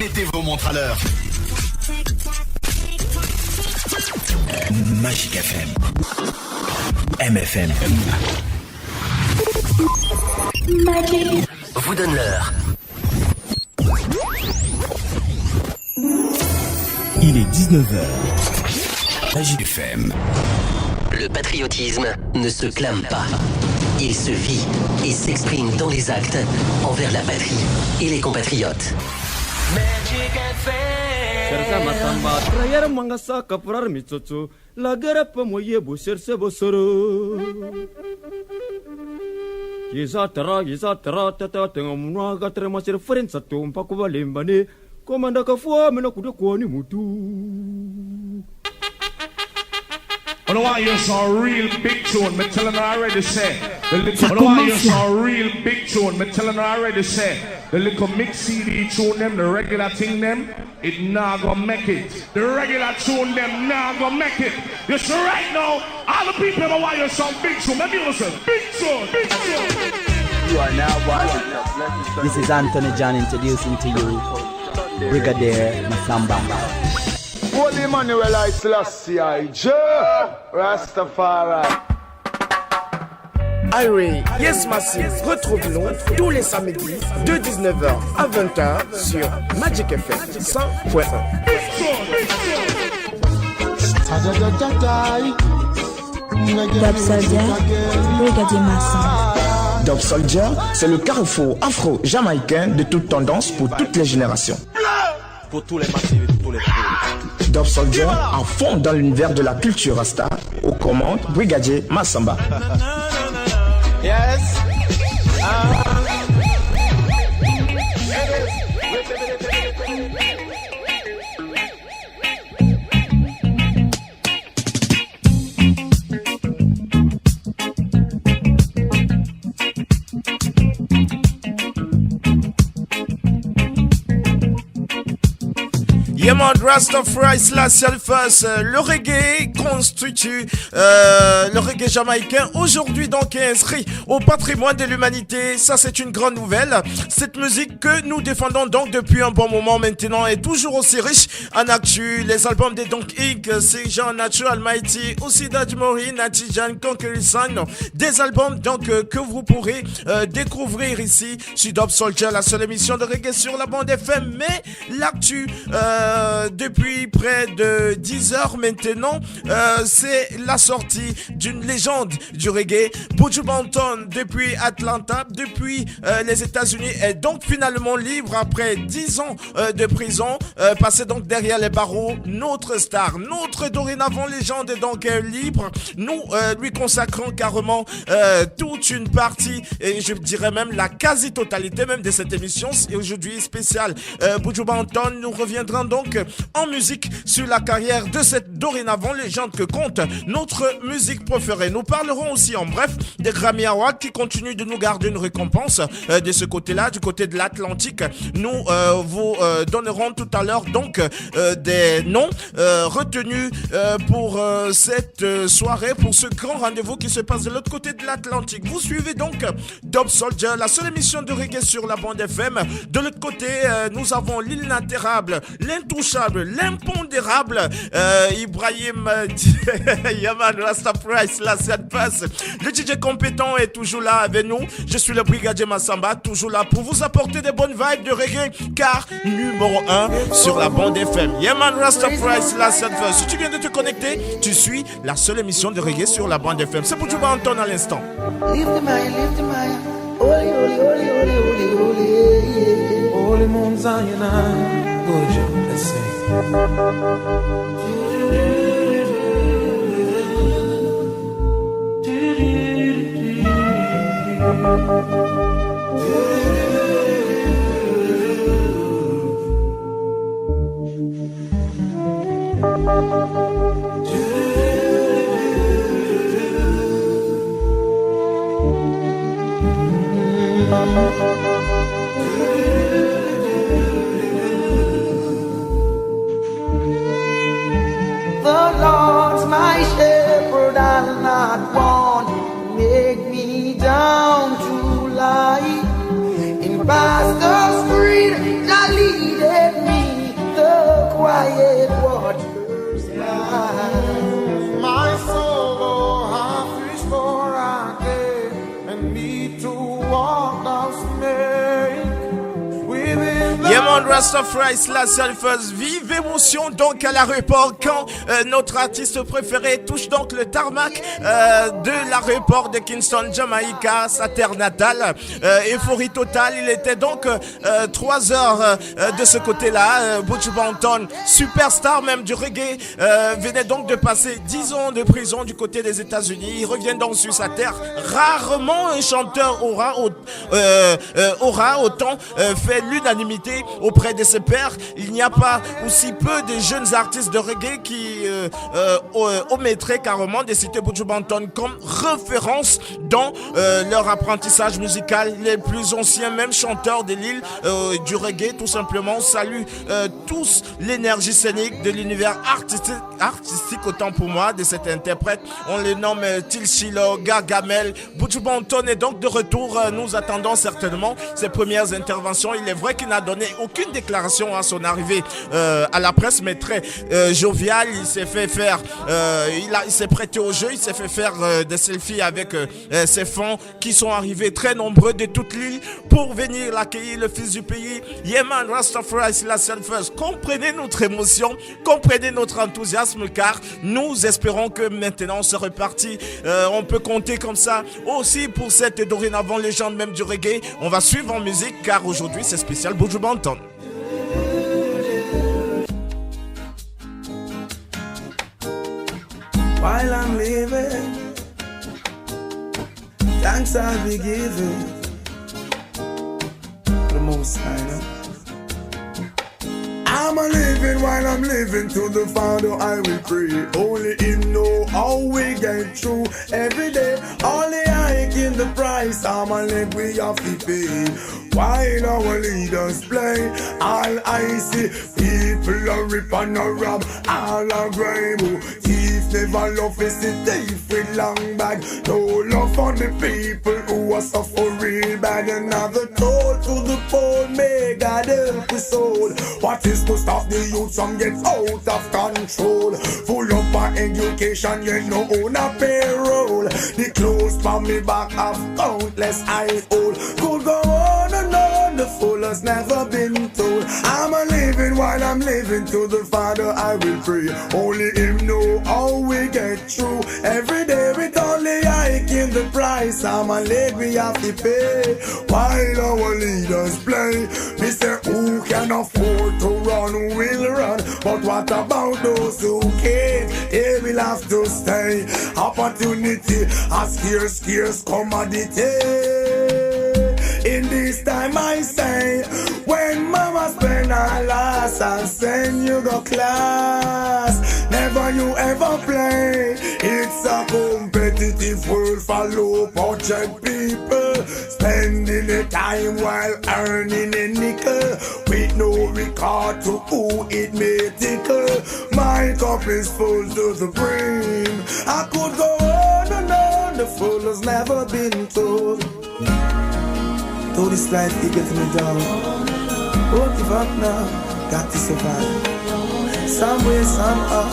Mettez vos montres à l'heure. Magic FM. MFM. Magic vous donne l'heure. Il est 19h. Magic FM. Le patriotisme ne se clame pas. Il se vit et s'exprime dans les actes envers la patrie et les compatriotes. Magic FM. Trayar mangasa kaprar mitsotso lagara pamoye busir se bosoro. Yesa tara tata tengomwa gatre masir frensa tumpa kubalimbane komanda kafua mena kude kwani mutu. I don't want you some real big tune, me telling her already say. I don't want you some real big tune, me telling her already say. The little mix CD tune them, the regular thing them, it not gonna make it. The regular tune them not gonna make it. You see right now, all the people ever want you some big tune. Let me listen, big tune, big tune. You are now watching. This is Anthony John introducing to you Brigadier Masamba. Holy Emmanuel I Selassie I Rastafari. Highway Yes Massive, retrouve-nous tous les samedis de 19h à 20h sur Magic FM 100.1. Dub Soldier, Brigadier Massamba. Dub Soldier, c'est le carrefour afro-jamaïcain de toute tendance pour toutes les générations. Pour tous les massifs et tous les fous. Dub Soldier, à fond dans l'univers de la culture Rasta, aux commandes Brigadier Massamba. Yes. Yéman Rastafari slash Alphas, le reggae constitue le reggae jamaïcain aujourd'hui donc est inscrit au patrimoine de l'humanité. Ça c'est une grande nouvelle. Cette musique que nous défendons donc depuis un bon moment maintenant est toujours aussi riche en actu. Les albums des donc Inc, c'est Jean Nacho Almighty, aussi Dajmori, Natijan, Conqueror Sign. Des albums donc que vous pourrez découvrir ici sur Dub Soldier, la seule émission de reggae sur la bande FM. Mais l'actu depuis près de 10 heures maintenant, c'est la sortie d'une légende du reggae, Buju Banton, depuis Atlanta, depuis les États-Unis, est donc finalement libre après 10 ans de prison, passé donc derrière les barreaux. Notre star, notre dorénavant légende est donc libre. Nous lui consacrons carrément toute une partie, et je dirais même la quasi-totalité même de cette émission. Et aujourd'hui spéciale Buju Banton. Nous reviendrons donc en musique sur la carrière de cette dorénavant légende que compte notre musique préférée. Nous parlerons aussi en bref des Grammy Awards qui continuent de nous garder une récompense de ce côté-là, du côté de l'Atlantique. Nous vous donnerons tout à l'heure donc des noms retenus pour cette soirée, pour ce grand rendez-vous qui se passe de l'autre côté de l'Atlantique. Vous suivez donc Dub Soldier, la seule émission de reggae sur la bande FM. De l'autre côté, nous avons l'inaltérable, l'intouchable, l'impondérable Ibrahim Yaman Rastafari la passe. Le DJ compétent est toujours là avec nous. Je suis le Brigadier Massamba, toujours là pour vous apporter des bonnes vibes de reggae, car numéro 1 sur la bande FM. Yaman Rastafari la passe. Si tu viens de te connecter, tu suis la seule émission de reggae sur la bande FM. C'est pour tu vas entendre à l'instant. Lift the mind, holy, holy, holy, holy, holy, holy, holy Mount Zion. Good job, let's sing. The Lord's my shepherd, I'll not want. Make me down to lie in pastures green, Jah leadeth me. Yemon Rastafari la Surfers, vive émotion donc à l'aéroport quand notre artiste préféré touche donc le tarmac de l'aéroport de Kingston, Jamaïca, sa terre natale. Euphorie totale, il était donc 3 heures de ce côté-là. Buju Banton, superstar même du reggae, venait donc de passer 10 ans de prison du côté des États-Unis. Il revient donc sur sa terre. Rarement un chanteur aura autant fait l'unanimité auprès de ses pairs. Il n'y a pas aussi peu de jeunes artistes de reggae qui omettraient carrément de citer Buju Banton comme référence dans leur apprentissage musical. Les plus anciens même chanteurs de l'île du reggae tout simplement saluent tous l'énergie scénique de l'univers artistique autant pour moi de cet interprète. On les nomme Tilshilo, Gargamel. Buju Banton est donc de retour. Nous attendons certainement ses premières interventions. Il est vrai qu'il n'a donné aucune déclaration à son arrivée à la presse, mais très jovial. Il s'est fait faire, il s'est prêté au jeu. Il s'est fait faire des selfies avec ses fans qui sont arrivés très nombreux de toute l'île pour venir l'accueillir, le fils du pays. Yeman Rastafari la Surfers. Comprenez notre émotion, comprenez notre enthousiasme, car nous espérons que maintenant on se repartit. On peut compter comme ça aussi pour cette dorénavant légende même du reggae. On va suivre en musique car aujourd'hui c'est spécial Buju Banton. While I'm living, thanks I'll be giving the most I know. I'm a living while I'm living to the Father I will pray. Only Him know how we get through every day. Only I can the price. I'm a live we have to pay. While our leaders play, all I see people are rip and a rob, all are grime. Thief never love is the thief with long bag. No love for the people who are suffer real bad. Another toll to the poor, may God help his soul. What is to stop the youth from get out of control? Full up on education, yet no own a payroll. The clothes from me back have countless eyes old. Could go on and on, the fool has never been told. I'm a living while I'm living to the Father I will pray. Only Him know how we get through every day with only I give the price. I'm a leg we have to pay while our leaders play. Me say who can afford to run will run, but what about those who can't? They will have to stay. Opportunity a scarce commodity. In this time I say, when mama spend her last and send you go class, never you ever play. It's a competitive world for low budget people, spending the time while earning a nickel, with no regard to who it may tickle. My cup is full to the brim. I could go on and on, the fool has never been told. Though this life is getting me down, won't give up now, got to survive. Some way, somehow.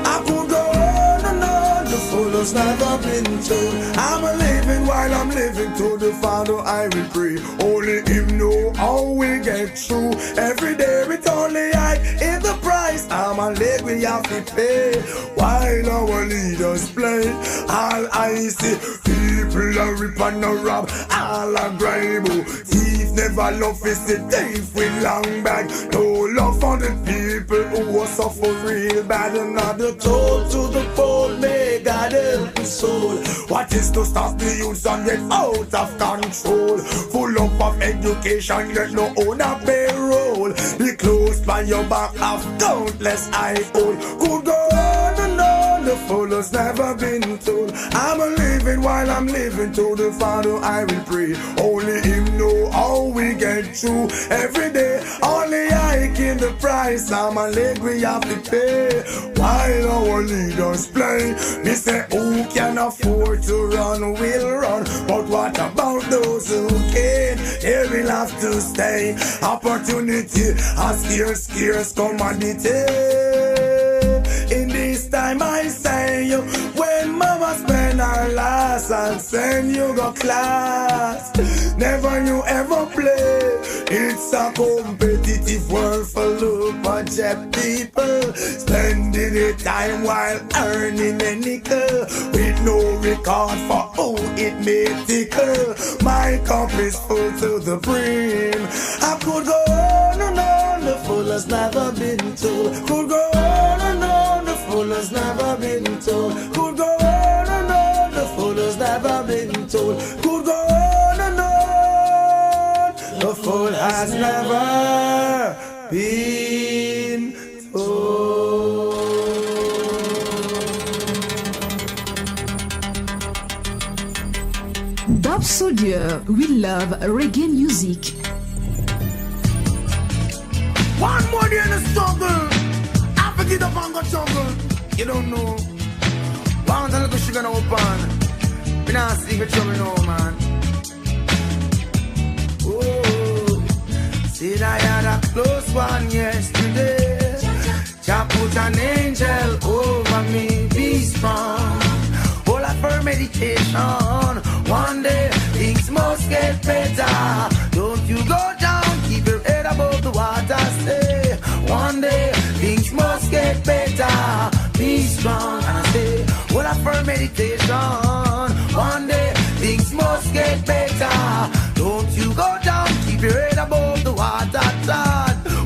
I could go on and on, the fool has never been told. I'm a living while I'm living to the Father I will pray. Only Him know how we get through every day with only I in the price. I'm a leg we have to pay while our leaders play. All I see people are rip and a rob, all are grime. Thief never love is the thief with long bag. No love for the people who are suffer real bad. Another toll to the poor, may God help his soul. What is to stop the youth and get out of control? Full up of education, yet no own a payroll. The clothes by your back have countless eyes old. Could go on and on, the fool has never been told. I'm a living while I'm living to the Father I will pray. Only Him know how we get through every day. Only I can the price. I'm a leg we have to pay while our leaders play. Me say who can afford to run will run, but what about those who can't? They will have to stay. Opportunity a scarce commodity. In this time I say, when mama spend her last and then you got class. Never you ever play. It's a competitive world full of budget people, spending their time while earning a nickel, with no regard for who it may tickle. My cup is full to the brim. I could go on and on, the full has never been told. Could go on and on, the full has never been told. Could go on and on, the full has never been told. Could go on and on, the full has never been told. Dub Soldier, we love reggae music. One more day in the struggle, I forget the Vango jungle. You don't know. One little sugar no pan. We not secret trouble no man. Oh, said I had a close one yesterday. Jah put an angel over me, be strong. All I for meditation. One day things must get better. Don't you go down, keep your head above the water. Say one day things must get better. Be strong, and I say, all I for meditation. One day things must get better. Don't you go down, keep your head above the water.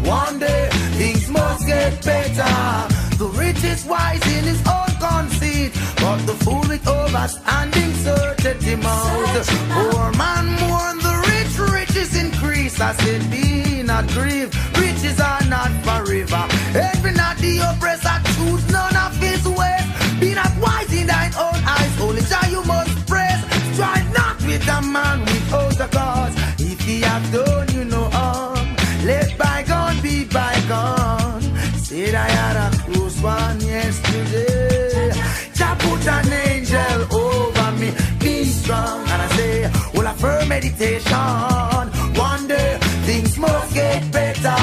One day things must get better. The rich is wise in his own conceit, but the fool with overstanding searcheth him out. Poor man mourn the rich, riches increase. I said, be not grieved, riches are not forever. Every not the oppressor, choose none of his ways. Be not wise in thine own eyes, only Jah you must praise. Strive not with a man without a cause. If he have done you no harm, let bygone be bygone. Said I had a close one yesterday. Jah put an angel over me, be strong. And I say, well, I for meditation. One day things must get better.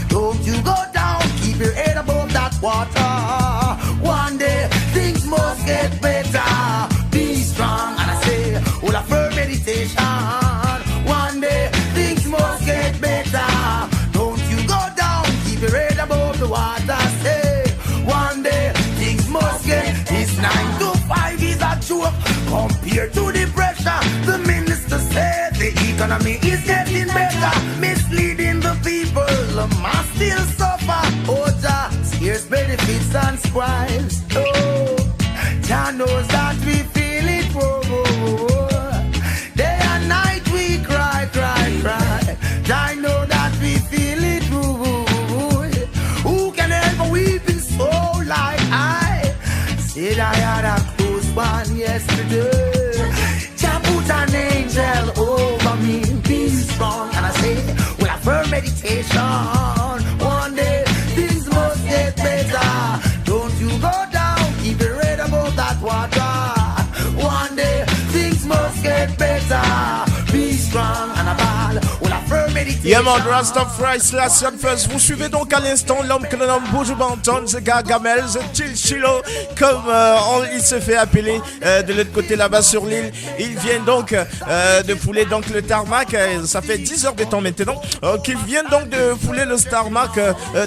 Don't you go down, keep your head above that water. One day things must get better. Be strong. And I say, well, I for meditation. One day things must get better. Don't you go down, keep your head above the water. Say, one day things must get. This 9 to 5 is a joke compared to the pressure. The minister said the economy is getting better, misleading the people. The mass still suffer. Oh, Jah scarce benefits and spoils. Oh, Jah knows that we feel it. Whoa, whoa, whoa. Day and night we cry, cry, cry. Jah know that we feel it. Whoa, whoa, whoa. Who can help a weeping soul like I? Said I had a close one yesterday. Jah put an angel over me, be strong. And I say, well, I for meditation. One day things must get better. Don't you go down, keep your head above that water. One day things must get better. Be strong and a ball. Well, I for meditation. Yeah man, Rastafari slash First. Vous suivez donc à l'instant l'homme que l'on nomme Bujubanton, The Gargamel, The Chilchilo, comme il se fait appeler de l'autre côté là-bas sur l'île. Il vient donc de fouler donc le tarmac. Ça fait 10 heures de temps maintenant qu'il vient donc de fouler le tarmac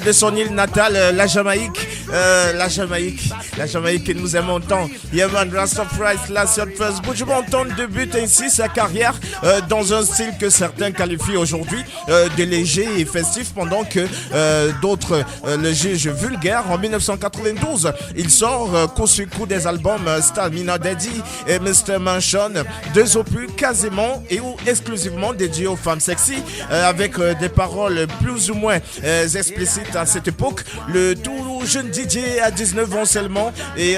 de son île natale, la Jamaïque. La Jamaïque que nous aimons tant. Yeah man, Rastafari slash First. Bujubanton débute ainsi sa carrière dans un style que certains qualifient aujourd'hui de léger et festif, pendant que d'autres le jugent vulgaire. En 1992, il sort coup sur coup des albums Stamina Daddy et Mr. Mansion, 2 opus quasiment et ou exclusivement dédiés aux femmes sexy, avec des paroles plus ou moins explicites à cette époque. Le tout jeune DJ à 19 ans seulement et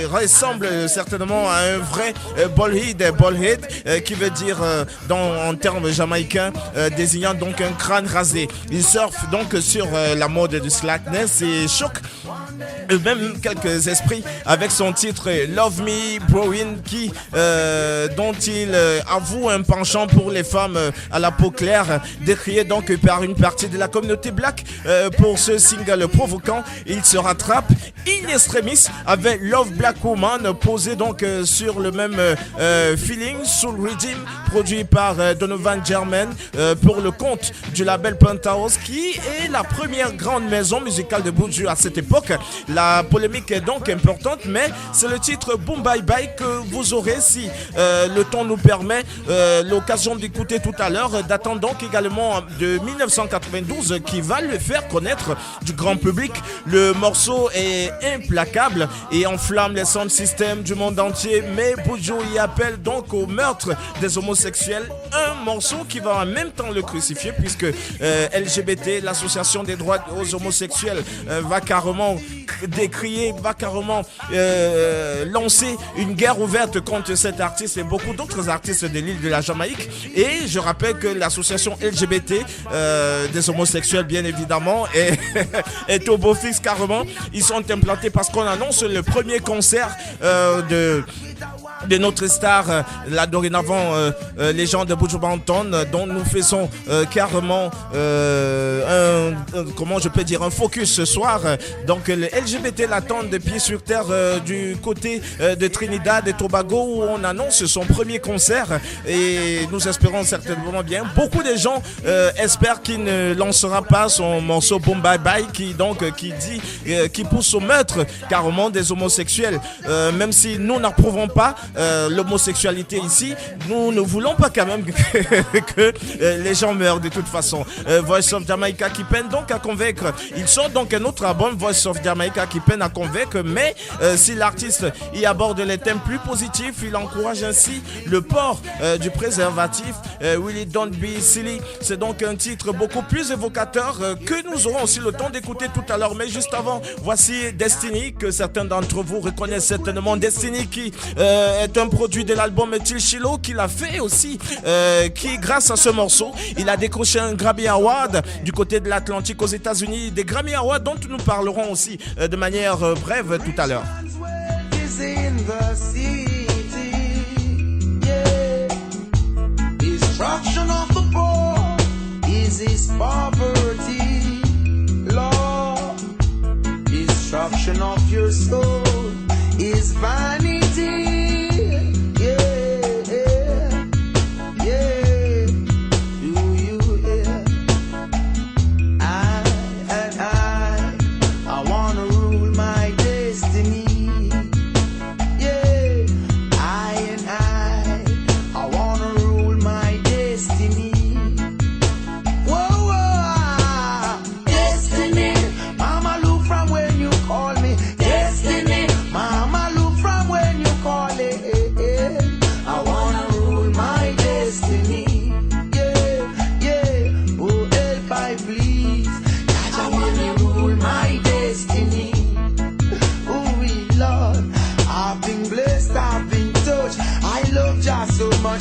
ressemble certainement à un vrai ballhead, qui veut dire en termes jamaïcains désignant donc un crâne rasé. Il surfe donc sur la mode du slackness et choc même quelques esprits avec son titre Love Me Browin dont il avoue un penchant pour les femmes à la peau claire, décrié donc par une partie de la communauté black. Pour ce single provoquant, il se rattrape in extremis avec Love Black Woman, posé donc sur le même feeling Soul Rhythm, produit par Donovan German pour le compte du label Penthouse, qui est la première grande maison musicale de Buju à cette époque. La polémique est donc importante, mais c'est le titre Boom Bye Bye que vous aurez, si le temps nous permet, l'occasion d'écouter tout à l'heure, datant donc également de 1992, qui va le faire connaître du grand public. Le morceau est implacable et enflamme les sound systems du monde entier, mais Buju y appelle donc au meurtre des homosexuels, un morceau qui va en même temps le crucifier, puisque LGBT, l'association des droits aux homosexuels, va carrément décrier, va carrément lancer une guerre ouverte contre cet artiste et beaucoup d'autres artistes de l'île de la Jamaïque. Et je rappelle que l'association LGBT des homosexuels, bien évidemment, est au beau fixe carrément. Ils sont implantés parce qu'on annonce le premier concert de notre star, la dorénavant légende de Buju Banton, dont nous faisons carrément comment je peux dire, un focus ce soir. Donc le LGBT l'attendent de pied sur terre du côté de Trinidad et Tobago, où on annonce son premier concert, et nous espérons certainement bien. Beaucoup de gens espèrent qu'il ne lancera pas son morceau Boom Bye Bye, qui pousse au meurtre carrément des homosexuels. Même si nous n'approuvons pas l'homosexualité ici, nous ne voulons pas quand même que les gens meurent de toute façon. Voice of Jamaica qui peine donc à convaincre. Ils sont donc un autre album, Voice of Jamaica, qui peine à convaincre, mais si l'artiste y aborde les thèmes plus positifs, il encourage ainsi le port du préservatif. Really Don't Be Silly, c'est donc un titre beaucoup plus évocateur que nous aurons aussi le temps d'écouter tout à l'heure. Mais juste avant, voici Destiny, que certains d'entre vous reconnaissent certainement. Destiny qui est un produit de l'album Till Shiloh, qu'il a fait aussi, qui grâce à ce morceau, il a décroché un Grammy Award du côté de l'Atlantique aux États-Unis, des Grammy Awards dont nous parlerons aussi de manière brève tout à l'heure. Destruction of the poor is his poverty, Lord. Destruction of your soul is vanity.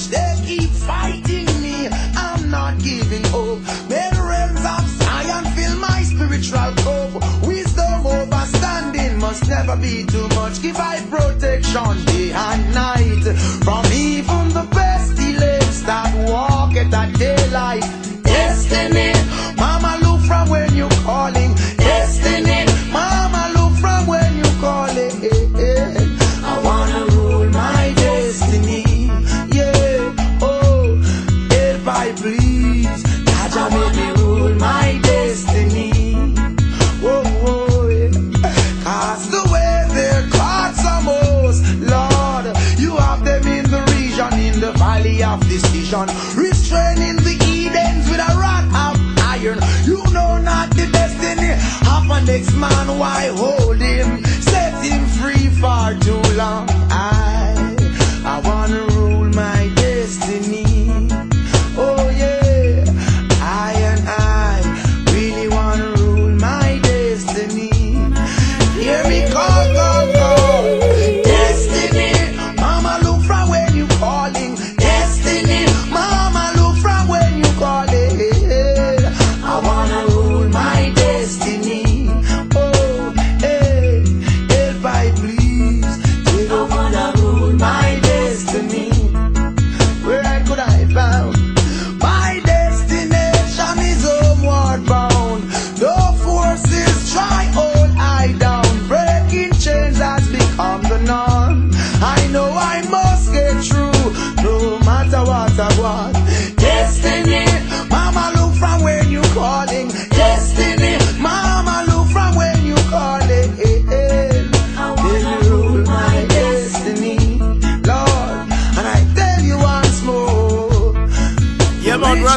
They keep fighting me, I'm not giving up. May the realms of science fill my spiritual cup. Wisdom overstanding must never be too much. Give I protection day and night from even the pestilence that walk at that daylight. Destiny, mama look from when you calling. Destiny, mama look from when you calling. I wanna rule my destiny. Please, Jaja, make me rule my destiny. Whoa, whoa, yeah. Cause the way they're caught some hoes, Lord, you have them in the region, in the valley of decision, restraining the Edens with a rod of iron. You know not the destiny of an next man, why hold him? Set him free for too long. I wanna rule my destiny. Oh yeah, I really wanna rule my destiny. Hear me call, call, call. Destiny, mama look from when you calling. Destiny, mama look from when you calling. I wanna rule my destiny. Oh, hey.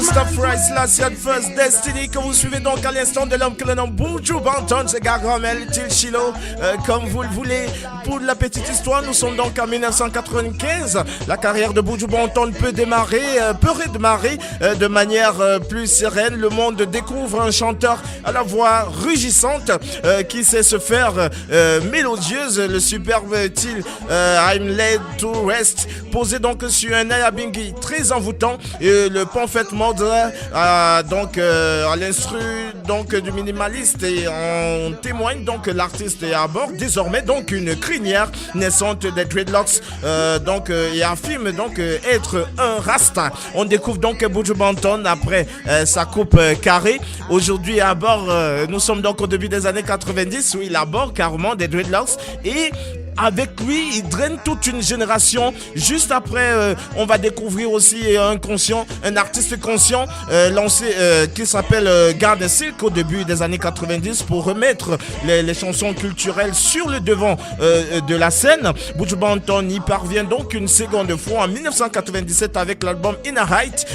Rastafari Slash First Destiny que vous suivez donc à l'instant de l'homme que le nom Buju Banton, c'est Gargamel, Tilchilo, comme vous le voulez. Pour la petite histoire, nous sommes donc en 1995. La carrière de Buju Banton peut redémarrer de manière plus sereine. Le monde découvre un chanteur à la voix rugissante qui sait se faire mélodieuse. Le superbe style I'm Laid to Rest, posé donc sur un ayabingi très envoûtant, et le Pomfet Mode donc à l'instru donc du minimaliste, et on témoigne donc que l'artiste est à bord désormais donc une crinière naissante des dreadlocks et affirme donc être un rasta. On découvre donc Buju Banton après sa coupe carrée. Aujourd'hui à bord, nous sommes donc au début des années 90 où il aborde carrément des dreadlocks, et avec lui, il draine toute une génération. Juste après, on va découvrir aussi un artiste conscient lancé qui s'appelle Garden Silk au début des années 90 pour remettre les chansons culturelles sur le devant de la scène. Buju Banton y parvient donc une seconde fois en 1997 avec l'album Inner Height,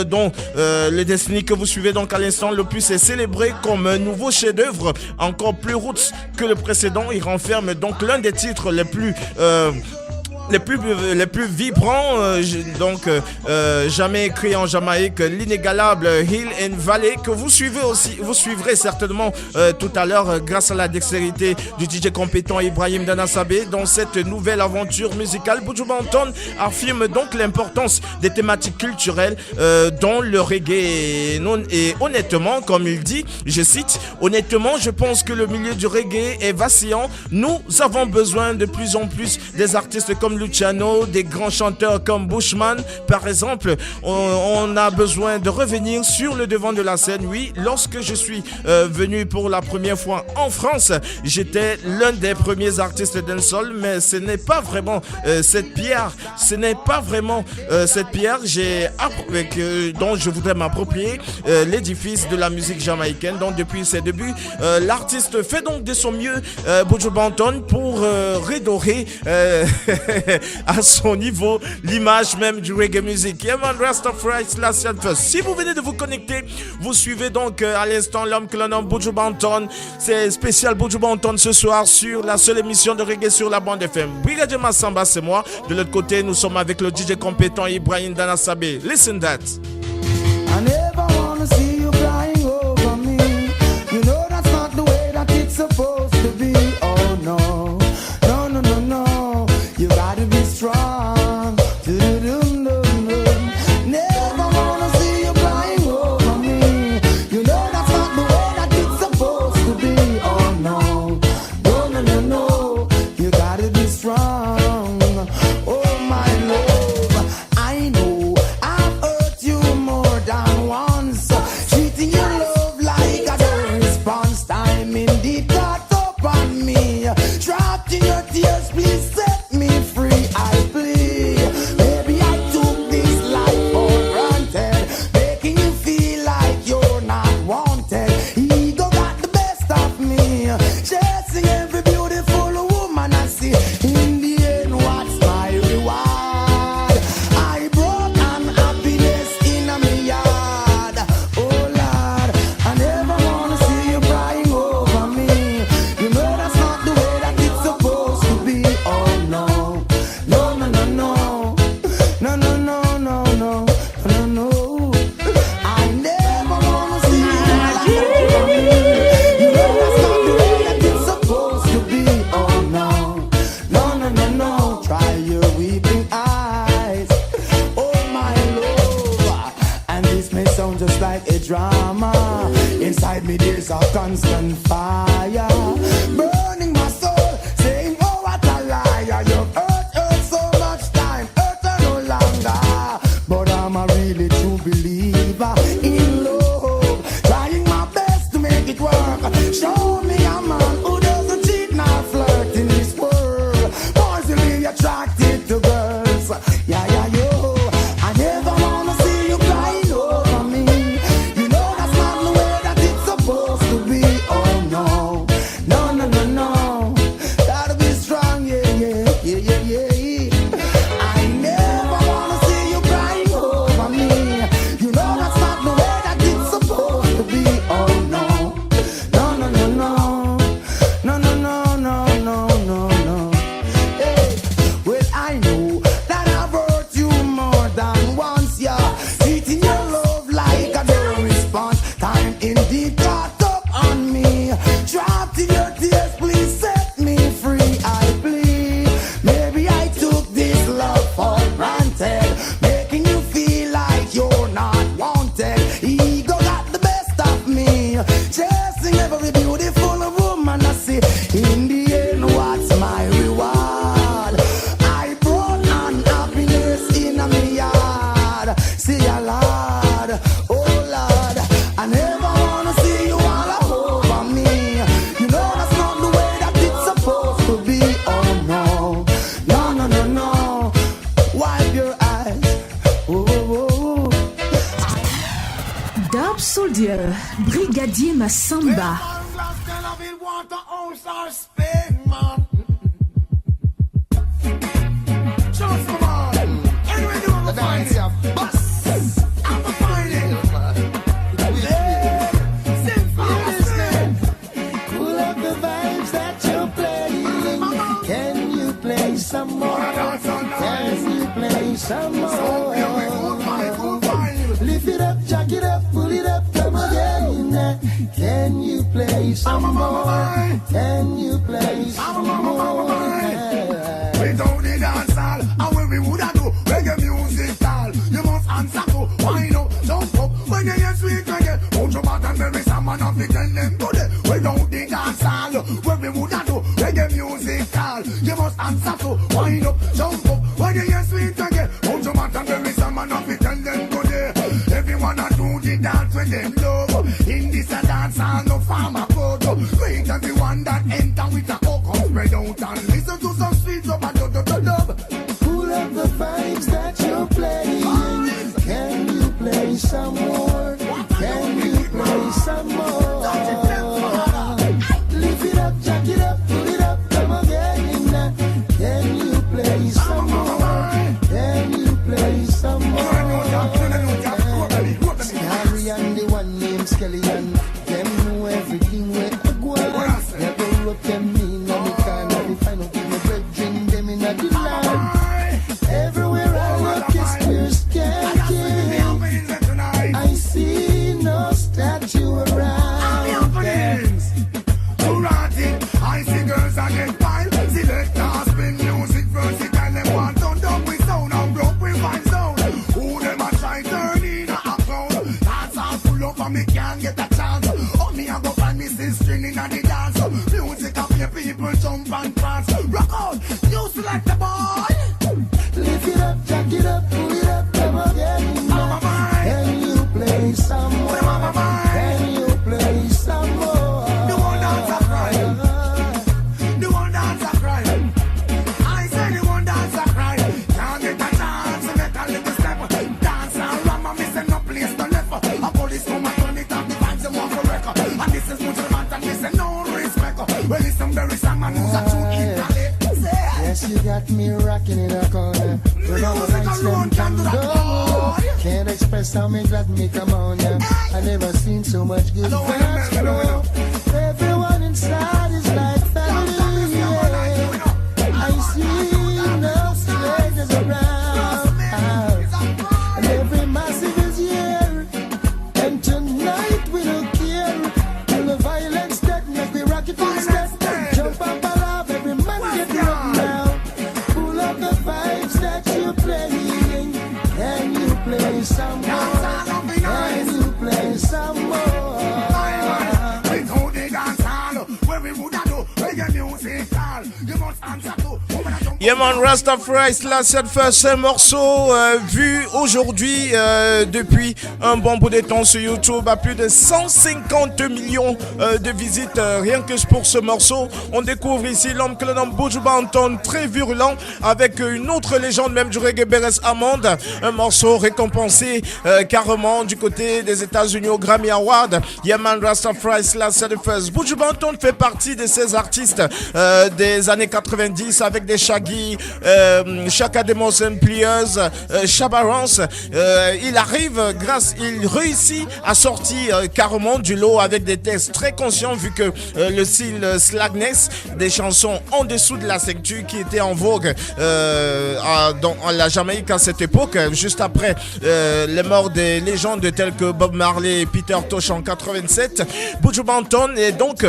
dont le Destiny que vous suivez donc à l'instant. L'opus est célébré comme un nouveau chef-d'œuvre encore plus roots que le précédent. Il renferme donc l'un des titres les plus vibrants, jamais écrit en Jamaïque, l'inégalable Hill and Valley, que vous suivrez certainement tout à l'heure grâce à la dextérité du DJ compétent Ibrahim Danasabé. Dans cette nouvelle aventure musicale, Buju Banton affirme donc l'importance des thématiques culturelles dont le reggae. Et honnêtement, comme il dit, je cite, honnêtement, je pense que le milieu du reggae est vacillant. Nous avons besoin de plus en plus des artistes comme Luciano, des grands chanteurs comme Bushman par exemple. On a besoin de revenir sur le devant de la scène. Oui, lorsque je suis venu pour la première fois en France, j'étais l'un des premiers artistes dancehall, mais ce n'est pas vraiment cette pierre dont je voudrais m'approprier l'édifice de la musique jamaïcaine. Donc depuis ses débuts, l'artiste fait donc de son mieux, Buju Banton, pour redorer à son niveau l'image même du reggae music. Rastafari Slash First. Si vous venez de vous connecter, vous suivez donc à l'instant l'homme que l'on nomme Buju Banton. C'est spécial Buju Banton ce soir sur la seule émission de reggae sur la bande FM. Brigadier Massamba, c'est moi. De l'autre côté, nous sommes avec le DJ compétent Ibrahim Danasabé. Listen that. I never wanna see you flying over me. You know that's not the way that it's supposed to be. Oh no. You gotta be strong. Never wanna see you flying over me. You know that's not the way that it's supposed to be. Oh no. You gotta be strong. Oh my love, I know I've hurt you more than once. Treating your love like a response time indeed got up on me. Trapped in your tears, please set me free, I plead. Maybe I took this life for granted, making you feel like you're not wanted. Ego got the best of me, chasing every beautiful woman I see. In the end, what's my reward? I brought unhappiness in my yard. Oh Lord, I never wanna see you crying over me. You know that's not the way that it's supposed to be. Oh no. I never wanna see you crying over me. You know that's not the way that it's supposed to be. Oh no. Try your weeping eyes. Oh my love. And this may sound just like a drama. Inside me there's a constant fire, burning my soul, saying oh what a liar. You've hurt so much time, hurt no longer. But I'm a really true believer in love, trying my best to make it work. Show me a man who doesn't cheat nor flirt in this world. Possibly attracted to girls. Yeah, yo. I never wanna see you crying over me. You know that's not the way that it's supposed to be. Oh no. Gotta be strong, yeah. I never wanna see you crying over me. You know that's not Brigadier Massamba. Some more, can you play some more? Lift it up, jack it up, pull it up, come again. Can you play some more? Can you play some more? We don't need dance hall, and when we woulda do reggae music style, you must answer to wind up, jump up. When you hear sweet reggae, put your back and bury some man of the tell them today. We don't need dance hall, when we woulda do reggae music style, you must answer to wind up, jump up. When you hear sweet reggae, put your back and bury some man of the tell them today. Everyone a do the dance with them love. In this a dance hall, no farmer photo. Great as the one that enter with a hook spread out and listen to some sweet dub and dub. Pull up the vibes that you're playing. Can you play some more? Can you play some more? Lift it up, jack it up, pull it up, come again. Can you play some more? Can you play some more? Harry and the one named Skelly and them know everything where I go. Never look them in and they can't really find out if my brethren them in the land. Everywhere I look is clear skanking. I see no statue around them. I see girls that get wild. Selectors spin music versatile. Them want to dump with sound and broke with fine sound. Who them a try turn in a account? Dance all full up and me can't get a chance. Oh, me a go find me sister in the dance. Music up here, people jump and prance. Rock out, you select the boy. Lift it up, jack it up, pull it up, come again. Can you play some more? Can you play some more? The one dance a cry. The one dance a cry. I say the one dance a cry. Can't get a chance to make a little step. Dance and ram and miss no place to left. A police come and turn it up, the vibes them want for record. And this is much man and this is no respect. Well, listen, there is some man who's a true Italy. Yes, you got me rocking in a corner. When all the lights them come down, can't express how me glad me come on, yeah. I never seen so much good vibes flow. Everyone inside is like family, yeah. I see no strangers around, and every massive is here. And tonight we don't care. Till the violence that make we rock it in step. Jump up alive, every man get up now. Pull up the vibes that you're playing. Can you play some more? Can you play some more? We do the dance hall, where we would do reggae music hall. You must answer to. Yeah man, Rastafari slash fait ce morceau vu aujourd'hui depuis un bon bout de temps sur YouTube à plus de 150 millions de visites rien que pour ce morceau. On découvre ici l'homme que l'on nomme Buju Banton, très virulent, avec une autre légende même du reggae, Beres Hammond, un morceau récompensé carrément du côté des États-Unis au Grammy Award. Yeah man, Rastafari slash fait. Buju Banton fait partie de ces artistes des années 90 avec des Shaggy, Chaka Demos and Pliers, Shabba Ranks. Il réussit à sortir carrément du lot avec des textes très conscients vu que le style slagness, des chansons en dessous de la sectu qui était en vogue dans la Jamaïque à cette époque, juste après les morts des légendes telles que Bob Marley et Peter Tosh en 87. Buju Banton est donc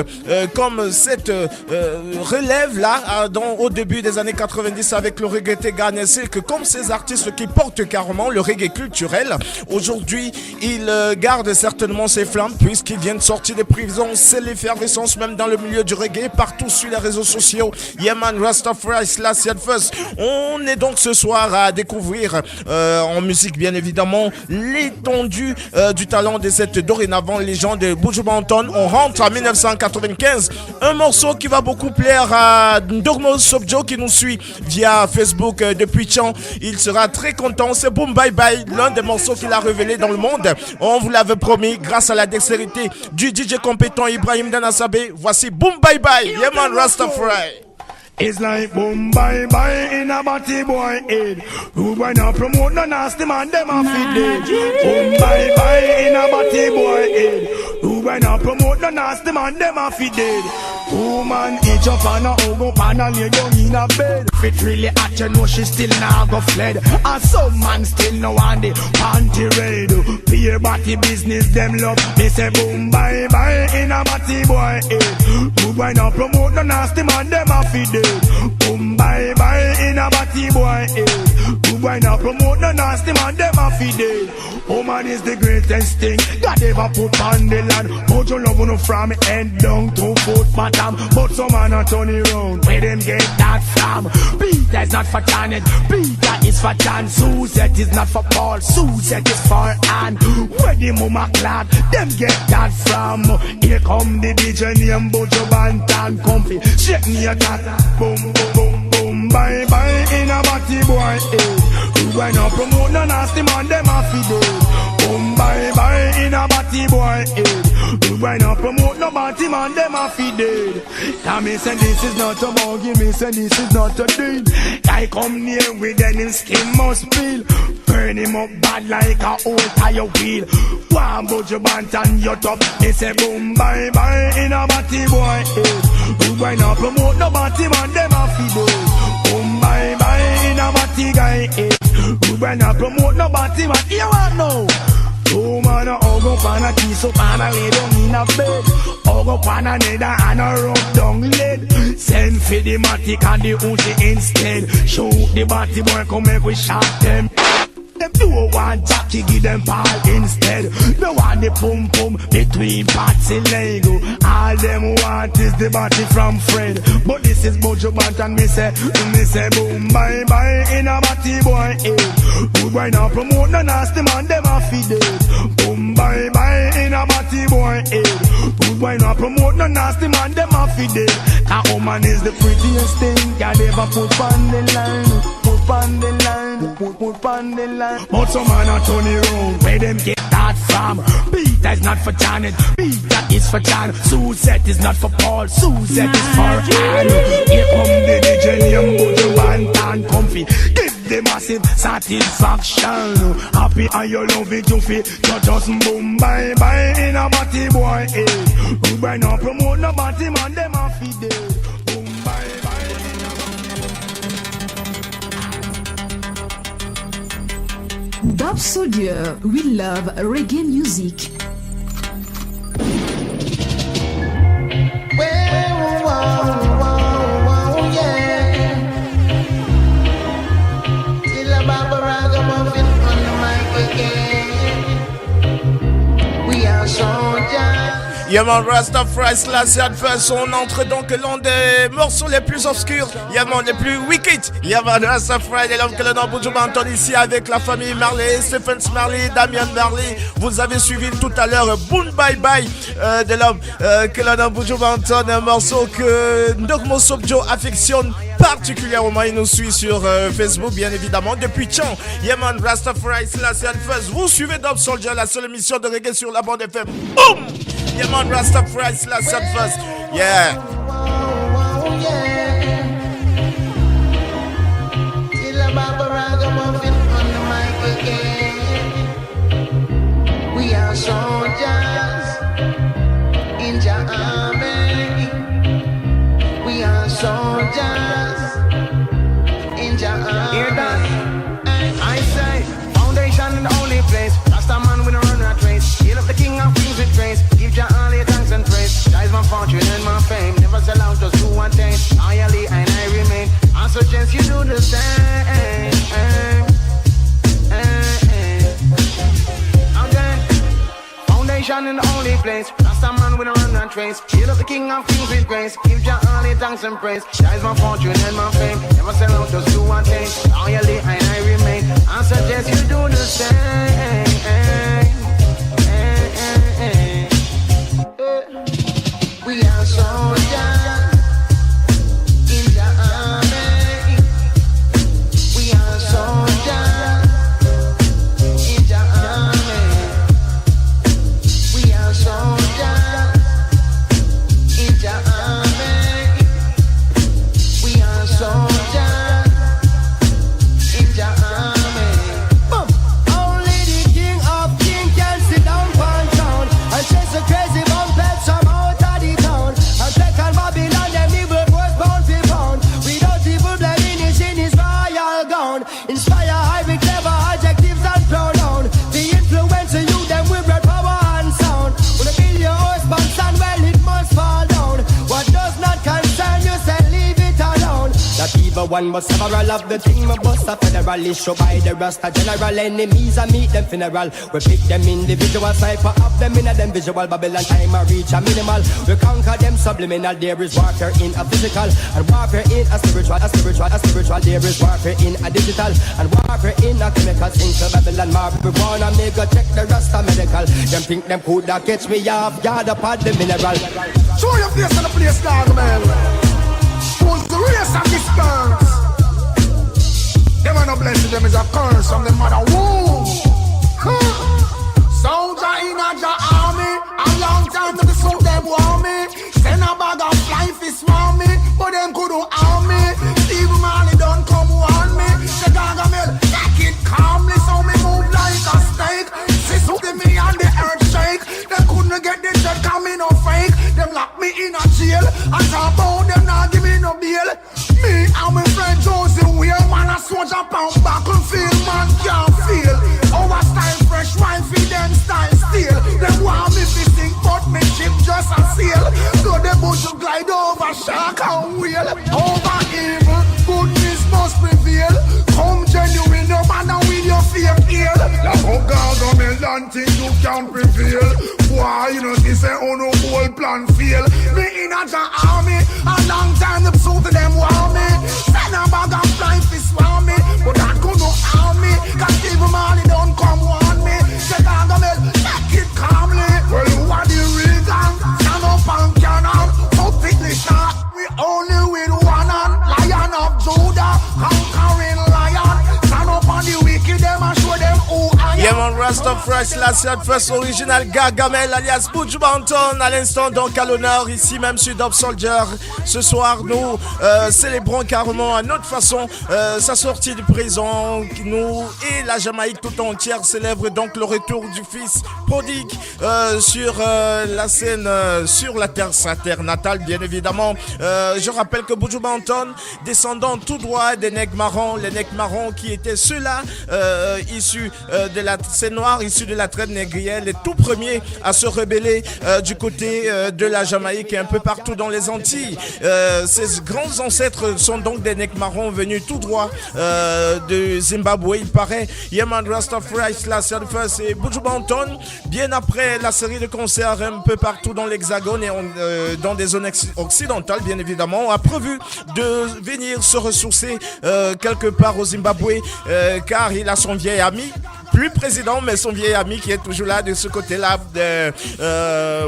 comme cette relève là au début des années 90 avec le reggae Ghana, c'est que comme ces artistes qui portent carrément le reggae culturel, aujourd'hui il garde certainement ses flammes puisqu'il vient de sortir des prisons. C'est l'effervescence même dans le milieu du reggae partout sur les réseaux sociaux. Yeah man, Rastafari slash First. On est donc ce soir à découvrir en musique bien évidemment l'étendue du talent de cette dorénavant légende de Buju Banton. On rentre en 1995, un morceau qui va beaucoup plaire à Ndogmo Sobjo qui nous suit via Facebook depuis Tchan. Il sera très content. C'est Boom Bye Bye, l'un des morceaux qu'il a révélé dans le monde. On vous l'avait promis grâce à la dextérité du DJ compétent Ibrahim Danasabé. Voici Boom Bye Bye, yeah man, Rastafari. It's like boom bye bye in a body boy head. Who boy not promote no nasty man, them a fit dead. Boom bye bye in a body boy head. Who boy not promote no nasty man, them a fit dead. Woman each up on a ogo pan and lay down in a bed. If it really hot, you know she still now go fled. And some man still no want the panty red. Beer body business them love. They say boom bye bye in a body boy head. Who boy not promote no nasty man, them a fit dead. Boom bye bye in a body boy head. Who boy not promote no nasty man, them a fit dead. Woman is the greatest thing God ever put on the land. But you love no from head down to foot bottom. But some man a turn around. Where them get that from? Peter is not for Janet, Peter is for John. Suzette is not for Paul, Suzette is for Anne. Where the mama clad, them get that from? Here come the DJ name Bojo Bantan Comfy. Shake me a that. Boom, boom, boom, boom. Bye, bye in a body boy, eh. You ain't no promote no nasty man, them a feed it. Boom, bye, bye in a body boy, eh. You ain't no promote no body man, them a feed it. Now me say this is not a buggy, me say this is not a deal. I come near with them, his skin must peel. Burn him up bad like a old tire wheel. One Bojo Bantan your top, me say boom, bye, bye in a body boy, eh. You ain't no promote no body man, them a feed it. Boom, bye, bye in a body guy, eh. You ain't no promote no body man, you want know. Oh man, I go pan a kiss up and I lay down in a bed. I go pan a nether and a rub down lead. Send for the matic and the Uzi instead. Shoot the body boy, come make we shot them. Them do want Jackie, give them ball instead. No want the pum pum between Patsy and Lego. All them want is the body from Fred. But this is Bojo Bantan, me say boom bye bye in a body boy, eh. Good boy now promote no nasty man, them a feed it. Boom bye bye in a body boy, eh. Good boy now promote no nasty man, them a feed it. A woman is the prettiest thing God ever put on the line. Put on the line, put on the line. But some man a turn around. Where them get that from? Peter is not for Janet, Peter is for John. Suzette is not for Paul, Suzette is for Anne. Here come the DJ name Bojo Bantan Comfy. Give the massive satisfaction. Happy and you love it, you feel. You just boom bye bye in a body boy, eh. Good boy now promote no body man, them a feed it. Dub Soldier, we love reggae music. Yaman Rastafari slash Adverse, on entre donc l'un des morceaux les plus obscurs, Yaman les plus wicked. Yaman Rastafari, et l'homme que l'on a Bojo Bantan ici avec la famille Marley, Stephen Marley, Damien Marley. Vous avez suivi tout à l'heure Boom Bye Bye de l'homme que l'on a Bojo Bantan, un morceau que Ndogmo Sobjo affectionne particulièrement. Il nous suit sur Facebook bien évidemment depuis Tchan. Yaman Rastafari slash Adverse. Vous suivez Dub Soldier, la seule émission de reggae sur la bande FM. Boom! Yaman Rastafari slash Adverse. Yeah. We are soldiers in Jah army. We are soldiers in Jah army. Hear that? I say, foundation in the only place. Last time man we don't run that race. Hail up the King of Kings with grace. Give Jah all your thanks and praise. That is my fortune and my fame. Never sell out just do one thing. Loyally and I remain. I suggest you do the same. Foundation in the only place. Last time man we don't run that race. Hail up the King of Kings with grace. Give Jah all your thanks and praise. That is my fortune and my fame. Never sell out just do one thing. Loyally and I remain. I suggest you do the same. We are soldiers in the army. with clever adjectives and pronoun. The influence of you, them with red power and sound. When I build your house, but stand well, it must fall down. What does not concern you, say leave it alone. Not even one but several of the thing my bust a federal issue by the Rasta general. Enemies I meet them funeral. We pick them individual, sniper up them in a them visual. Babylon time I reach a minimal. We conquer them subliminal. There is warfare in a physical and warfare in a spiritual. A spiritual. There is warfare in a digital and warfare in a chemical. Think to Babylon marijuana, me go check the Rasta medical. Them think them coulda catch me off guard upon the mineral. Show your face on the place, dog, man. Who's the race of this curse? Them are no blessing, them is a curse from the mother womb. Soldier in a ja army, a long time to the soul them want me. Send a bag of life is want me, but them couldn't harm me. Steve Marley don't come warn me. The Gargamel, take it calmly, so me move like a snake. Sis to me and the earth shake. They couldn't get the check, come me no fake. Them lock me in a jail, and talk about them not give me no bail. Me and my friend Josie Wheel, man a soldier pound battlefield, man can't feel. Our style fresh, wine feed them style still. Them want me to sing, but me ship just a sail. So the bush will glide over shark and whale. Over evil, goodness must prevail. Come genuine, no matter with your fear ill. Like a Gargamel, don't think you can prevail. Why you know this ain't on no whole plan fail. Me in a ja army, a long time the suit of them want me. Send a bag of flying fish want me, but that could no harm me. Cause Steve Marley don't come want me. The Gargamel, take it calmly. Well, you are the real gang, stand up and cannon. So pick the shot, we only with one hand. Lion of Judah, conquering lion. Stand up on the wicked, them and show them who I am. Yeah man, Rastafari, la cette first original Gargamel alias Buju Banton. À l'instant donc à l'honneur ici même sur Dub Soldier. Ce soir nous célébrons carrément à notre façon sa sortie de prison. Nous et la Jamaïque tout entière célèbre donc le retour du fils prodigue sur la scène, sur la terre, sa terre natale bien évidemment. Je rappelle que Buju Banton, descendant tout droit des nègres marrons, les nègres marrons qui étaient ceux-là issus de la scène noire, issus de la traite négrière, les tout premiers à se rebeller du côté de la Jamaïque et un peu partout dans les Antilles. Ces grands ancêtres sont donc des nègres marrons venus tout droit de Zimbabwe, il paraît. Yeman Rastafari, la Surface et Buju Banton, bien après la série de concerts un peu partout dans l'Hexagone et dans des zones occidentales, bien évidemment, a prévu de venir se ressourcer quelque part au Zimbabwe, car il a son vieil ami, plus président, mais son vieil ami qui est toujours là de ce côté-là,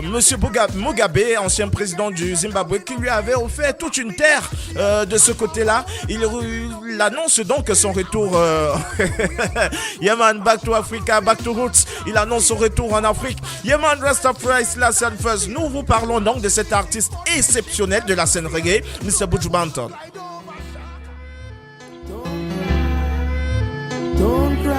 Monsieur Mugabe, ancien président du Zimbabwe, qui lui avait offert toute une terre de ce côté-là. Il annonce donc son retour. Yeah man, back to Africa, back to roots. Il annonce son retour en Afrique. Yeah man, Rastafari, la scène first. Nous vous parlons donc de cet artiste exceptionnel de la scène reggae, Mr. Buju Banton. Don't cry.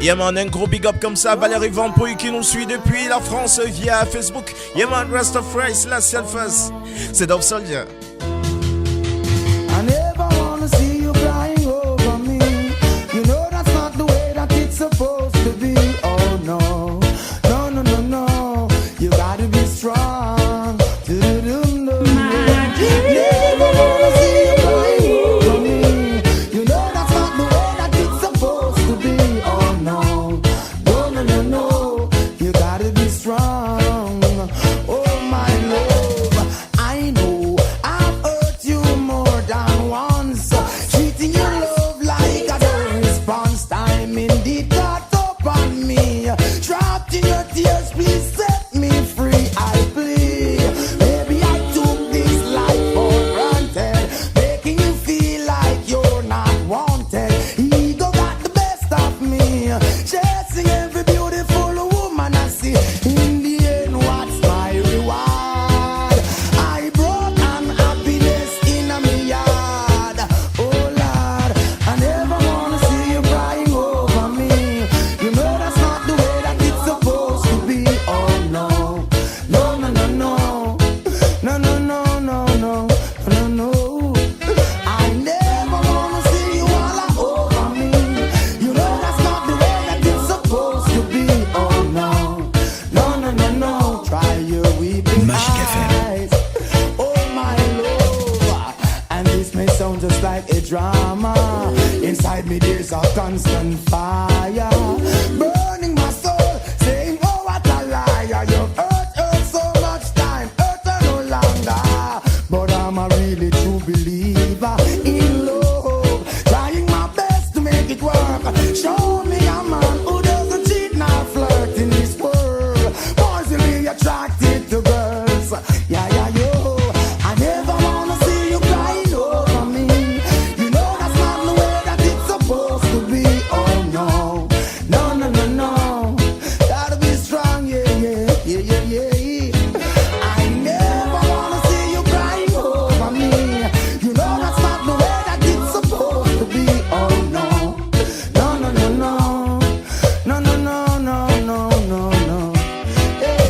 Yeah man, un gros big up comme ça, Valérie Vampouille qui nous suit depuis la France via Facebook. Yeah man, Rastafari, la scène first. C'est Dub Soldier. I never wanna see you crying over me. You know that's not the way that it's supposed to be. Oh no, no, no, no, no. You gotta be strong. Never wanna see you crying over me. You know that's not the way that it's supposed to be. Oh no, no, no, no, no. You gotta be strong. Oh my love, I know I a constant fire, burning my soul, saying, oh, what a liar. You've hurt so much time, hurt her no longer. But I'm a really true believer in love, trying my best to make it work. Show me a man who doesn't cheat nor flirt in this world, possibly attracted to girls. Yeah, yeah, yo, I never wanna see you crying over me. You know that's not the way that it's supposed to be. Oh no, no, no, no, no. Gotta be strong, yeah, yeah, yeah, yeah, yeah. I never wanna see you crying over me. You know that's not the way that it's supposed to be. Oh no, no, no, no, no, no, no, no, no, no, no, no. Hey,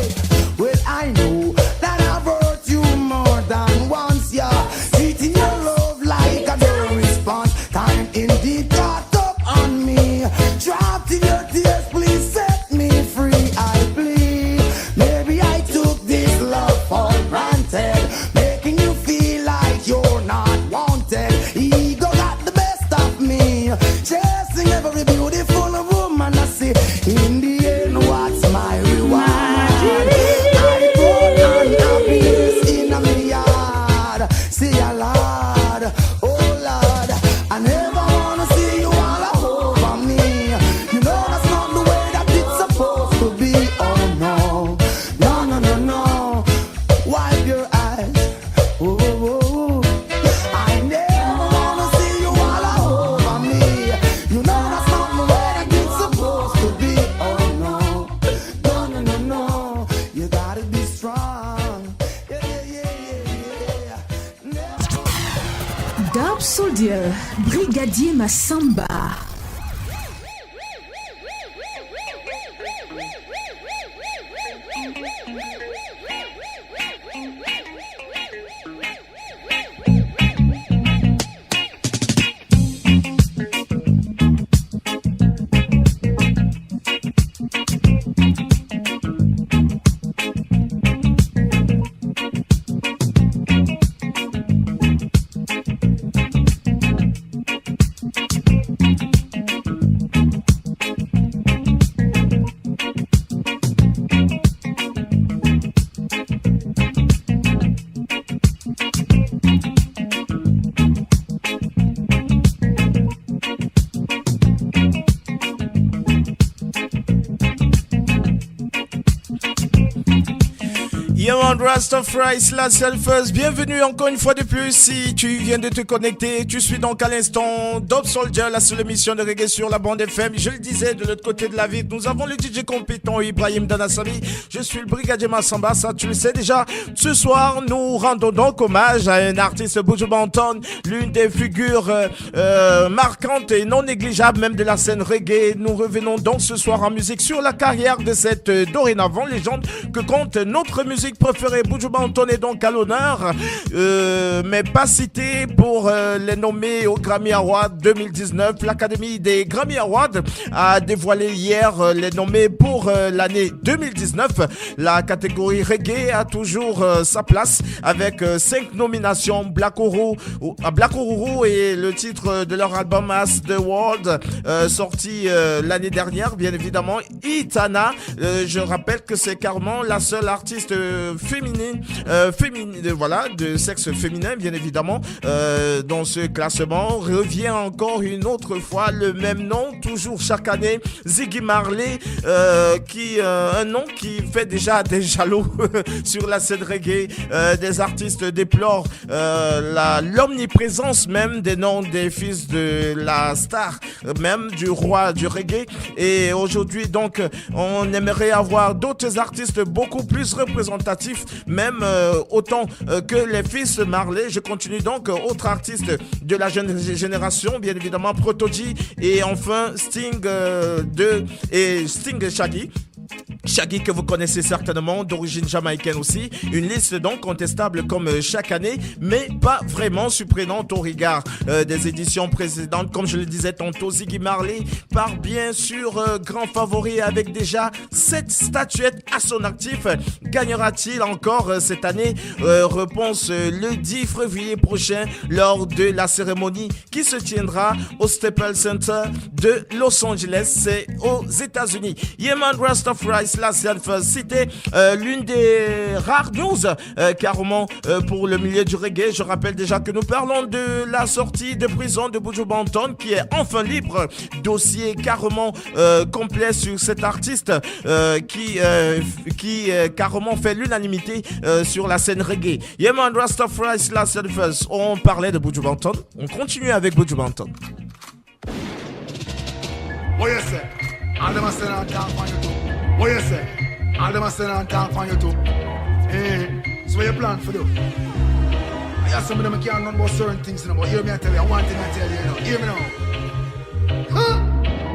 well I know that I've hurt you more than once, yeah. Treating your love like a dirty response. Time indeed caught up on me. Trapped in your tears, please set me free. I plead. Maybe I took this love for granted, making you feel like you're not wanted. Ego got the best of me, chasing every beautiful woman I see. In the end, what's my reward? I put unhappiness in my yard. See a Lord, oh Lord, I never wanna see you all over me. You know that's not the way that it's supposed to be. Oh no, no, no, no, no. Wipe your eyes. Oh, oh, oh. I never wanna see you all over me. You know that's not the way that it's supposed to be. Oh no, no, no, no, no. You gotta be strong. Yeah, yeah, yeah, yeah, yeah. Dub Soldier, Brigadier Massamba. Yaman Rastafari slash Selfus, bienvenue encore une fois de plus. Si tu viens de te connecter, tu suis donc à l'instant Dub Soldier, la seule émission de reggae sur la bande FM. Je le disais, de l'autre côté de la ville, nous avons le DJ compétent Ibrahim Danassami. Je suis le brigadier Massamba, ça tu le sais déjà. Ce soir, nous rendons donc hommage à un artiste Buju Banton, l'une des figures marquantes et non négligeables même de la scène reggae. Nous revenons donc ce soir en musique sur la carrière de cette dorénavant légende que compte notre musique préférée. Buju Banton est donc à l'honneur, mais pas cité pour les nommer au Grammy Award 2019. L'Académie des Grammy Awards a dévoilé hier les nommés pour l'année 2019. La catégorie reggae a toujours sa place avec 5 nominations. Black Uhuru et le titre de leur album As the World, sorti l'année dernière, bien évidemment. Itana, je rappelle que c'est carrément la seule artiste féminine, voilà, de sexe féminin, bien évidemment, dans ce classement. Revient encore une autre fois le même nom, toujours chaque année, Ziggy Marley, un nom qui fait déjà des jaloux sur la scène reggae. Des artistes déplorent l'omniprésence même des noms des fils de la star, même du roi du reggae. Et aujourd'hui, donc, on aimerait avoir d'autres artistes beaucoup plus représentatifs, même autant que les fils Marley. Je continue donc, autres artistes de la jeune génération, bien évidemment, Proto G et enfin Sting et Sting Shaggy. Shaggy que vous connaissez certainement, d'origine jamaïcaine aussi. Une liste donc contestable comme chaque année, mais pas vraiment surprenante au regard des éditions précédentes. Comme je le disais tantôt, Ziggy Marley part bien sûr grand favori avec déjà 7 statuettes à son actif. Gagnera-t-il encore cette année? Réponse le 10 février prochain lors de la cérémonie qui se tiendra au Staples Center de Los Angeles, c'est aux États-Unis. Yeman Rastafari c'était l'une des rares news carrément pour le milieu du reggae. Je rappelle déjà que nous parlons de la sortie de prison de Buju Banton qui est enfin libre. Dossier carrément complet sur cet artiste qui carrément fait l'unanimité sur la scène reggae. Yeman Rastafari on parlait de Buju Banton. On continue avec Buju Banton. What you say? All them a sell and talk for you too. What you say? All them a sell and talk for you too. So what you plan for do? I hear some of them can't run about certain things, you know, but hear me I tell you, one thing I tell you, you know. Hear me now. Huh?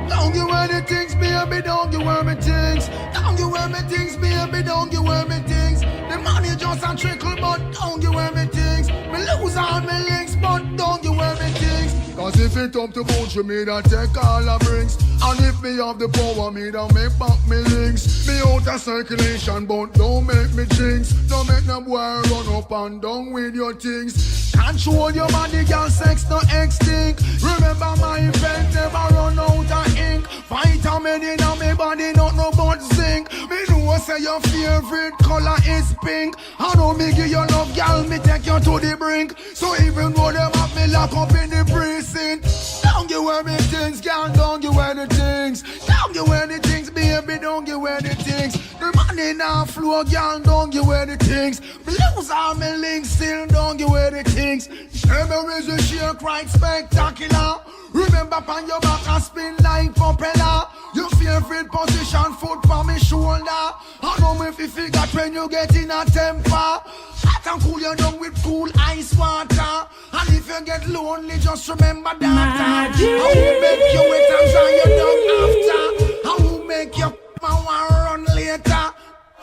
Don't you wear the things, baby, don't you wear me things. Don't you wear me things, baby, don't you wear me things. The money just a trickle, but don't you wear me things. Me lose all my links, but don't you wear me things. Cause if it up to boot, you me that take all the brings. And if me have the power, me that make back me links. Me out of circulation, but don't make me jinx. Don't make no boy run up and down with your things. Control your body, girl, sex no extinct. Remember my event never run out of ink. Vitamin in my body, not no but zinc. Me know say your favorite color is pink. I know me give you love, girl, me take you to the brink. So even though them have me lock up in the precinct, don't you wear me things, girl, don't you wear the things. Don't you wear the things, baby, don't you wear the things. The money now flow, girl, don't you wear the things. Blues are me links, still don't you wear the things. Memories will share quite spectacular. Remember upon your back and spin like propeller. Your favorite position, foot for me shoulder. I know me if you figure when you get in a temper. Hot and cool you down with cool ice water. And if you get lonely, just remember that. I will make you wait and dry you down after. I will make you run later.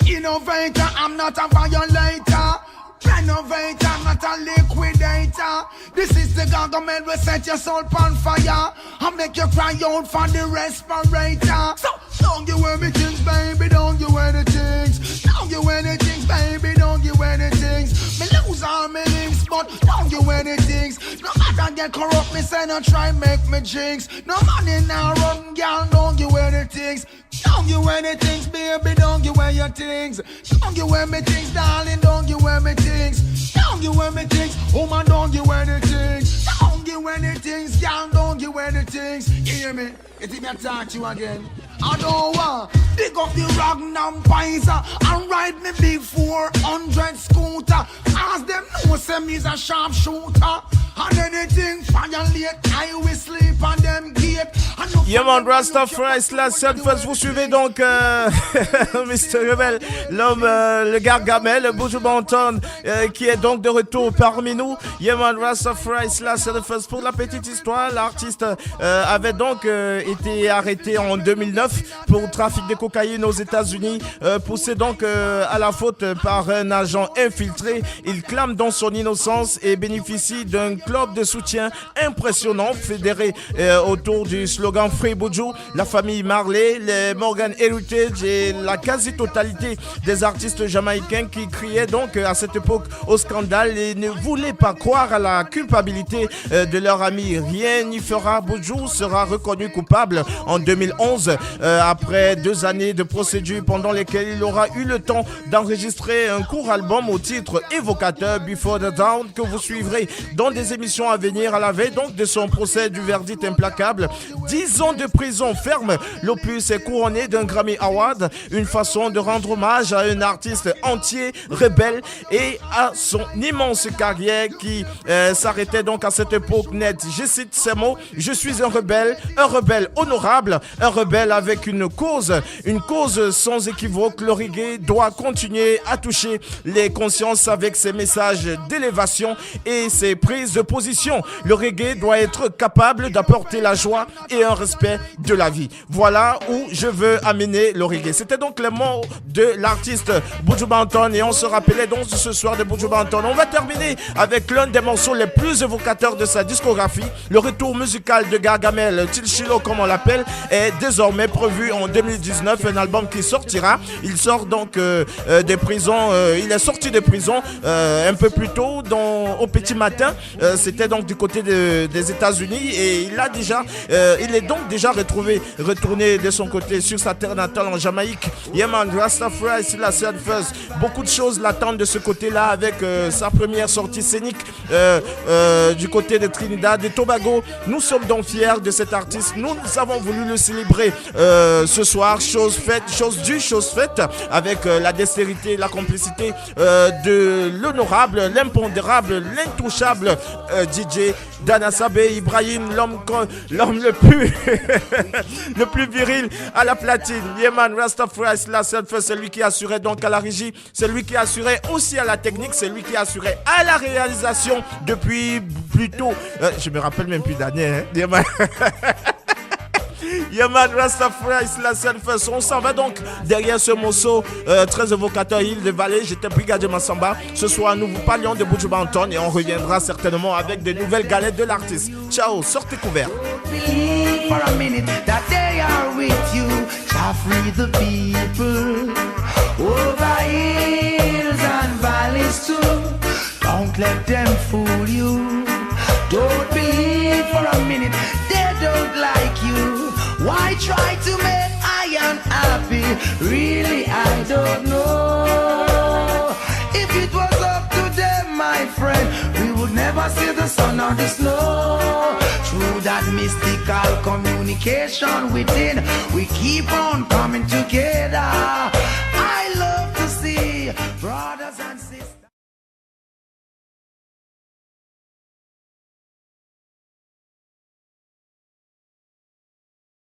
Innovator, I'm not a violator. Renovator, not a liquidator. This is the government will set your soul on fire and make you cry out for the respirator. So don't you wear me things, baby, don't you wear the things. Don't you wear the things, baby, don't you wear the things. Me lose all my links, but don't you wear the things. No matter get corrupt, me say no try make me jinx. No money now run, girl, don't you wear the things. Don't you wear the things, baby, don't you wear your things. Don't you wear me things, darling, don't you wear me things. Don't you wear me things, woman, don't you wear the things. Don't you wear the things, girl, don't you wear the things. You hear me? You think me talk to you again? I don't want pick up the Ragnar Pfizer and ride me big 400 scooter. Ask them know say me's a sharp shooter. And anything violate, I will sleep on them gate. Yeman Rastafari /Selfus, vous suivez donc Mr. Rebel, l'homme, le Gargamel, Buju Banton, qui est donc de retour parmi nous. Yeman Rastafari /Selfus, pour la petite histoire, l'artiste avait donc été arrêté en 2009 pour trafic de cocaïne aux États-Unis, poussé donc à la faute par un agent infiltré. Il clame dans son innocence et bénéficie d'un club de soutien impressionnant fédéré autour du slogan Free Buju. La famille Marley, les Morgan Heritage et la quasi-totalité des artistes jamaïcains qui criaient donc à cette époque au scandale et ne voulaient pas croire à la culpabilité de leur ami. Rien n'y fera. Buju sera reconnu coupable en 2011 après 2 années de procédure pendant lesquelles il aura eu le temps d'enregistrer un court album au titre évocateur Before the Dawn que vous suivrez dans des émissions à venir à la veille donc de son procès du verdict implacable. 10 ans de prison ferme. L'opus est couronné d'un Grammy Award, une façon de rendre hommage à un artiste entier, rebelle et à son immense carrière qui s'arrêtait donc à cette époque nette. Je cite ces mots: je suis un rebelle honorable, un rebelle avec une cause sans équivoque. Le reggae doit continuer à toucher les consciences avec ses messages d'élévation et ses prises de position. Le reggae doit être capable d'apporter la joie et un respect aspects de la vie. Voilà où je veux amener le reggae. C'était donc les mots de l'artiste Buju Banton et on se rappelait donc ce soir de Buju Banton. On va terminer avec l'un des morceaux les plus évocateurs de sa discographie. Le retour musical de Gargamel, Tilshilo comme on l'appelle, est désormais prévu en 2019, un album qui sortira. Il sort donc des prisons, il est sorti de prison un peu plus tôt au petit matin. C'était donc du côté des États-Unis et il est donc déjà retourné de son côté sur sa terre natale en Jamaïque. Yeman, Rastafari, Selassie First. Beaucoup de choses l'attendent de ce côté-là avec sa première sortie scénique du côté de Trinidad et Tobago. Nous sommes donc fiers de cet artiste. Nous avons voulu le célébrer ce soir. Chose faite avec la dextérité, la complicité de l'honorable, l'impondérable, l'intouchable DJ Dana Sabé Ibrahim, l'homme le plus le plus viril à la platine. Yeman, Rastafari, c'est lui qui assurait donc à la régie, c'est lui qui assurait aussi à la technique, c'est lui qui assurait à la réalisation depuis plutôt je me rappelle même plus d'année, Yeman. Yeman, Rastafari, First. On s'en va donc derrière ce morceau très évocateur, Île de Vallée. J'étais Brigadier Massamba. Ce soir, nous vous parlions de Buju Banton et on reviendra certainement avec de nouvelles galettes de l'artiste. Ciao, sortez couverts. For a minute that they are with you, shall free the people over hills and valleys too. Don't let them fool you. Don't believe for a minute they don't like you. Why try to make I unhappy? Really, I don't know. If it was up to them, my friend, we would never see the sun or the snow. Through that mystical communication within, we keep on coming together. I love to see brother.